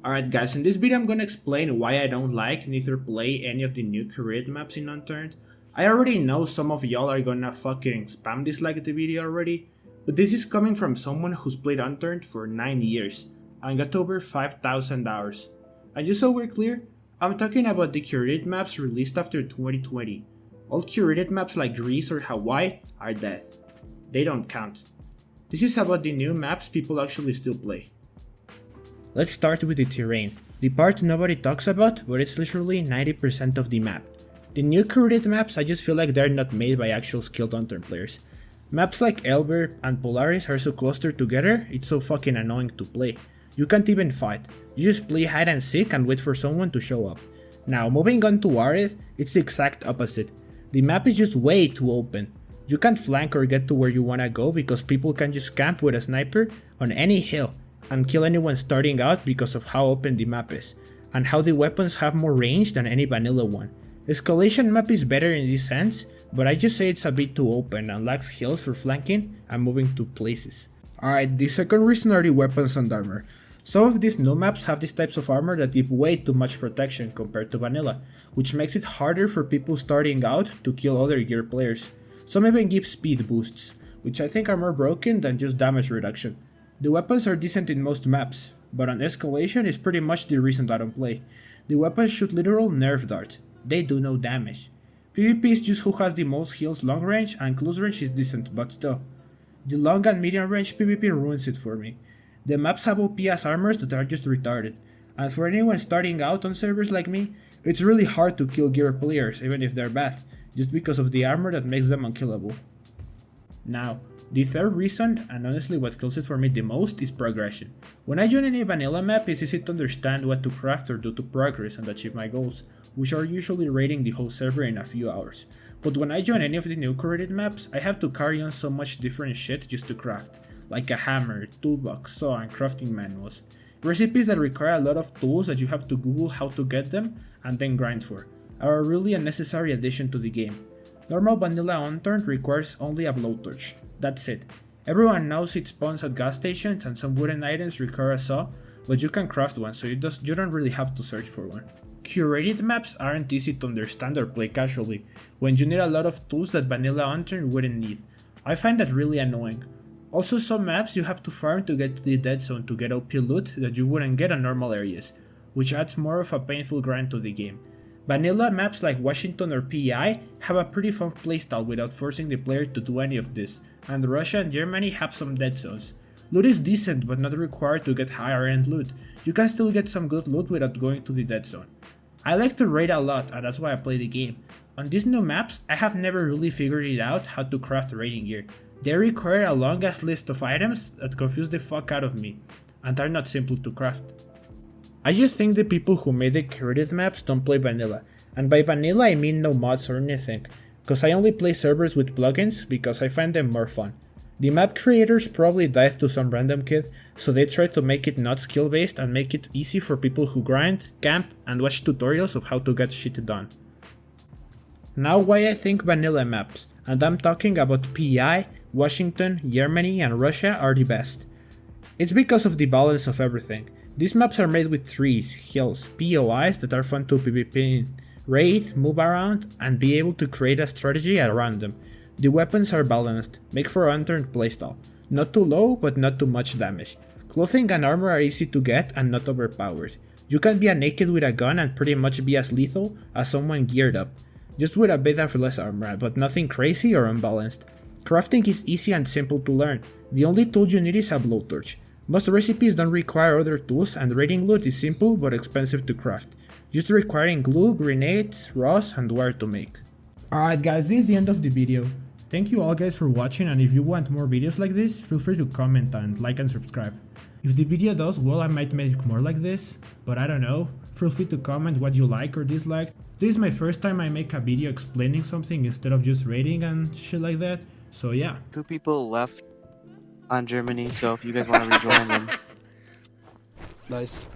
Alright guys, in this video I'm gonna explain why I don't like neither play any of the new curated maps in Unturned. I already know some of y'all are gonna fucking spam dislike the video already, but this is coming from someone who's played Unturned for 9 years and got over 5,000 hours. And just so we're clear, I'm talking about the curated maps released after 2020. All curated maps like Greece or Hawaii are dead. They don't count. This is about the new maps people actually still play. Let's start with the terrain, the part nobody talks about, but it's literally 90% of the map. The new curated maps, I just feel like they're not made by actual skilled Unturned players. Maps like Elber and Polaris are so clustered together, it's so fucking annoying to play. You can't even fight, you just play hide and seek and wait for someone to show up. Now moving on to Warith, it's the exact opposite. The map is just way too open. You can't flank or get to where you wanna go because people can just camp with a sniper on any hill and kill anyone starting out because of how open the map is, and how the weapons have more range than any vanilla one. Escalation map is better in this sense, but I just say it's a bit too open and lacks hills for flanking and moving to places. Alright, the second reason are the weapons and armor. Some of these new maps have these types of armor that give way too much protection compared to vanilla, which makes it harder for people starting out to kill other gear players. Some even give speed boosts, which I think are more broken than just damage reduction. The weapons are decent in most maps, but on escalation is pretty much the reason I don't play. The weapons shoot literal nerf dart, they do no damage. PvP is just who has the most heals long range, and close range is decent, but still. The long and medium range PvP ruins it for me. The maps have OP as armors that are just retarded, and for anyone starting out on servers like me, it's really hard to kill gear players even if they're bad, just because of the armor that makes them unkillable. Now, the third reason, and honestly what kills it for me the most, is progression. When I join any vanilla map, it's easy to understand what to craft or do to progress and achieve my goals, which are usually raiding the whole server in a few hours. But when I join any of the new curated maps, I have to carry on so much different shit just to craft, like a hammer, toolbox, saw, and crafting manuals. Recipes that require a lot of tools that you have to Google how to get them and then grind for, are a really unnecessary addition to the game. Normal vanilla Unturned requires only a blowtorch. That's it. Everyone knows it spawns at gas stations and some wooden items require a saw, but you can craft one so you don't really have to search for one. Curated maps aren't easy to understand or play casually, when you need a lot of tools that vanilla Unturned wouldn't need. I find that really annoying. Also, some maps you have to farm to get to the dead zone to get OP loot that you wouldn't get on normal areas, which adds more of a painful grind to the game. Vanilla maps like Washington or PEI have a pretty fun playstyle without forcing the player to do any of this, and Russia and Germany have some dead zones. Loot is decent but not required to get higher end loot, you can still get some good loot without going to the dead zone. I like to raid a lot and that's why I play the game. On these new maps, I have never really figured it out how to craft raiding gear. They require a long ass list of items that confuse the fuck out of me, and are not simple to craft. I just think the people who made the curated maps don't play vanilla, and by vanilla I mean no mods or anything, cause I only play servers with plugins because I find them more fun. The map creators probably died to some random kid, so they tried to make it not skill based and make it easy for people who grind, camp, and watch tutorials of how to get shit done. Now why I think vanilla maps, and I'm talking about PEI, Washington, Germany, and Russia are the best. It's because of the balance of everything. These maps are made with trees, hills, POIs that are fun to PvP in, raid, move around, and be able to create a strategy around them. The weapons are balanced, make for Unturned playstyle, not too low but not too much damage. Clothing and armor are easy to get and not overpowered. You can be a naked with a gun and pretty much be as lethal as someone geared up, just with a bit of less armor, but nothing crazy or unbalanced. Crafting is easy and simple to learn, the only tool you need is a blowtorch. Most recipes don't require other tools and raiding loot is simple but expensive to craft, just requiring glue, grenades, rods, and wire to make. Alright guys, this is the end of the video. Thank you all guys for watching, and if you want more videos like this, feel free to comment and like and subscribe. If the video does well, I might make more like this, but I don't know. Feel free to comment what you like or dislike. This is my first time I make a video explaining something instead of just rating and shit like that, so yeah. 2 people left on Germany, so if you guys want to rejoin them. Nice.